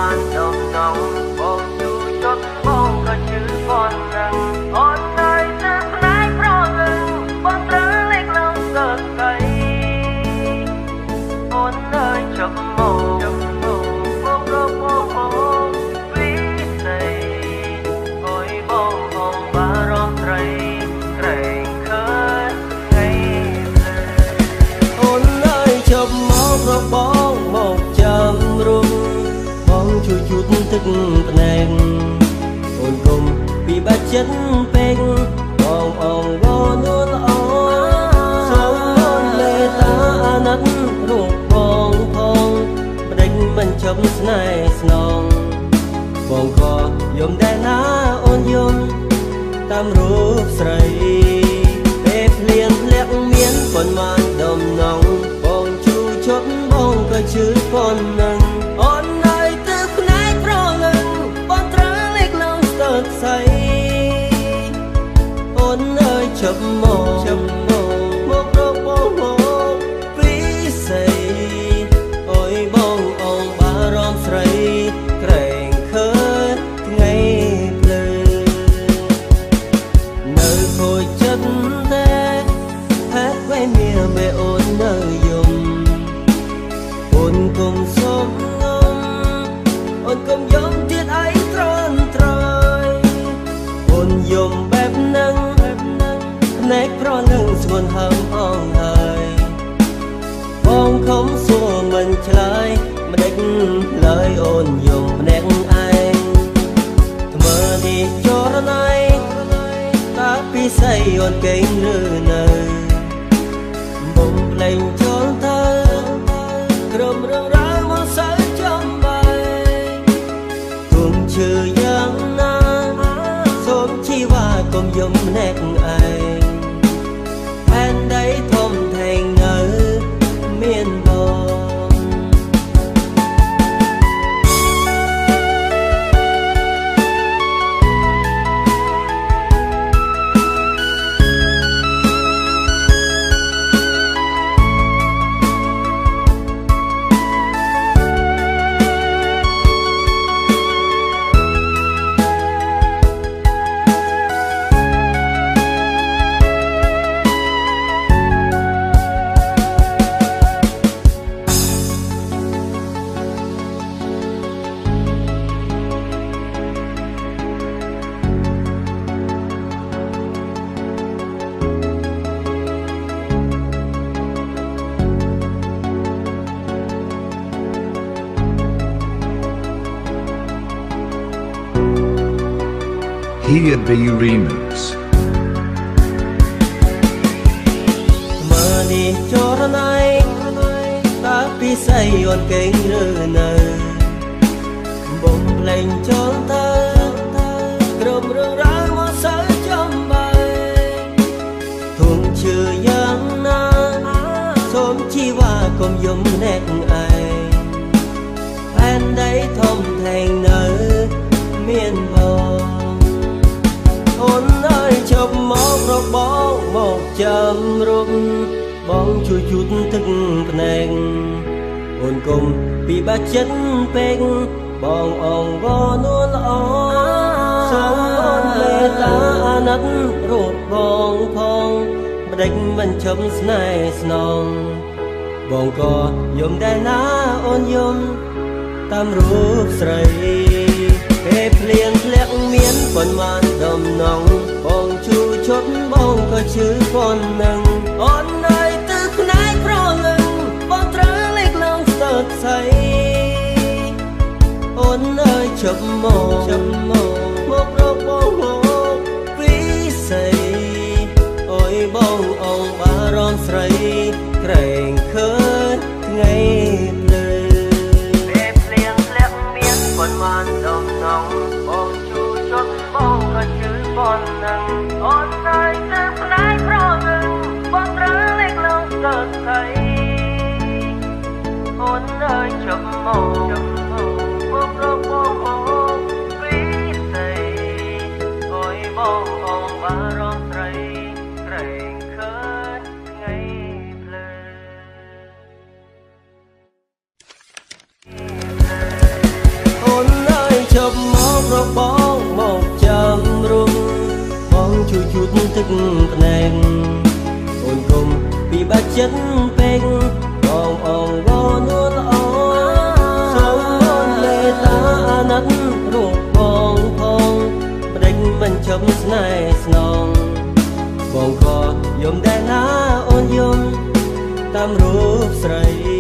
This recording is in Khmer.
បានដំណងបងជួចត់បងក៏ជឿគាត់នឹងអូននៅទៅផ្នែកប្រលឹងបងត្រូវលេខឡើងសើស្ដីអូននៅជប់មកបងរកបងវិស័យអើយបងបងបារម្ភត្រីក្រែងឃើញថ្ងៃលើអូននៅជប់មករកបងមកចាំរុំបងជួយជូតទឹកភ្នែកអូនកុំពីបាច់ចិត្តពេកបងអងវនួនល្អសូមអូនមេត្តាអាណិតរូបបងផងម្ដេចមិនជប់ស្នេហ៍ស្នងបងក៏យំដែរណាអូនយំតាមរូបស្រីពេលភ្លៀងធ្លាក់មានប៉ុន្មានដំណងបងជួចត់បងក៏ជឿប៉ុណ្ណឹងអូននៅទៅផ្នែកប្រលឹងបងត្រូវលេខឡើងស្ទើរស្អីអូននៅជប់មករកបងពីស័យអើយបងអងបារម្ភស្រីក្រែងឃើញថ្ងៃភ្លឺនៅខូចចិត្តតែហេតុអ្វីមានបែអូននៅយំអូនគុំសុំងំអូនគុំយំទៀតអីត្រន់ត្រយអូនយំបែបហ្នឹងភ្នែកប្រលឹងស្ងួនហើមអងហើយបងខំសួរមិនឆ្លើយម្ដេចឡើយអូនយំភ្នែកឯងថ្មើរនេះចរណៃតាពីស្អីអូនកេងឬនៅបំភ្លេងចូលទៅក្រុមរឿងរ៉ាវមកសើចំបែគុំឈឺយ៉ាងណាសូមជីវ៉ាកុំយំភ្នែកឯងផែនដីធំធេងនៅមានបង Here be remix មើលនេះចរណៃតាពីស្អីអូនកេងឬនៅបំភ្លេងចូលទៅក្រុមរឿងរ៉ាវមកសើចំបែធំឈឺយ៉ាងណាសូមជីវ៉ាកុំយំភ្នែកឯងផែនដីធំធេងនៅមានបងអូននៅជប់មករកបងមកចាំរុំបងជួយជូតទឹកភ្នែកអូនកុំពីបាច់ចិត្តពេកបងអងវនួនល្អសូមអូនមេត្តាអាណិតរូបបងផងម្ដេចមិនឈប់ស្នេហ៍ស្នងបងក៏យំដែរណាអូនយំតាមរូបស្រីពេលភ្លៀងធ្លាក់មានប៉ុន្មានដំណងបងជួចត់បងក៏ជឿប៉ុណ្ណឹងអូននៅទៅផ្នែកប្រលឹងបងត្រូវលេខឡើងស្ទើរស្អីអូននៅជប់មករកបងវិស័យអើយបងអងបារម្ភស្រីក្រែងឃើញថ្ងៃភ្លឺពេលភ្លៀងធ្លាក់មានប៉ុន្មានដំណងបងជួចត់បងក៏ជឿប៉ុណ្ណឹងអូននៅទៅផ្នែកប្រលឹងបងត្រូវលេខឡើងស្ទើរស្អីអូននៅជប់មករកបងពីស្អីអើយបងអងបារម្ភស្រីក្រែងឃើញថ្ងៃភ្លឺអូន បងមកចាំរុំបងជួយជូតទឹកភ្នែកអូនគុំពីបាច់ចិត្តពេកបងអងវនួនល្អសូមអូនមេត្តាអាណិតរូបបងផងប្តេជ្ញមិនឈប់ស្នេហ៍ស្នងបងក៏យំដែរណាអូនយំតាមរូបស្រី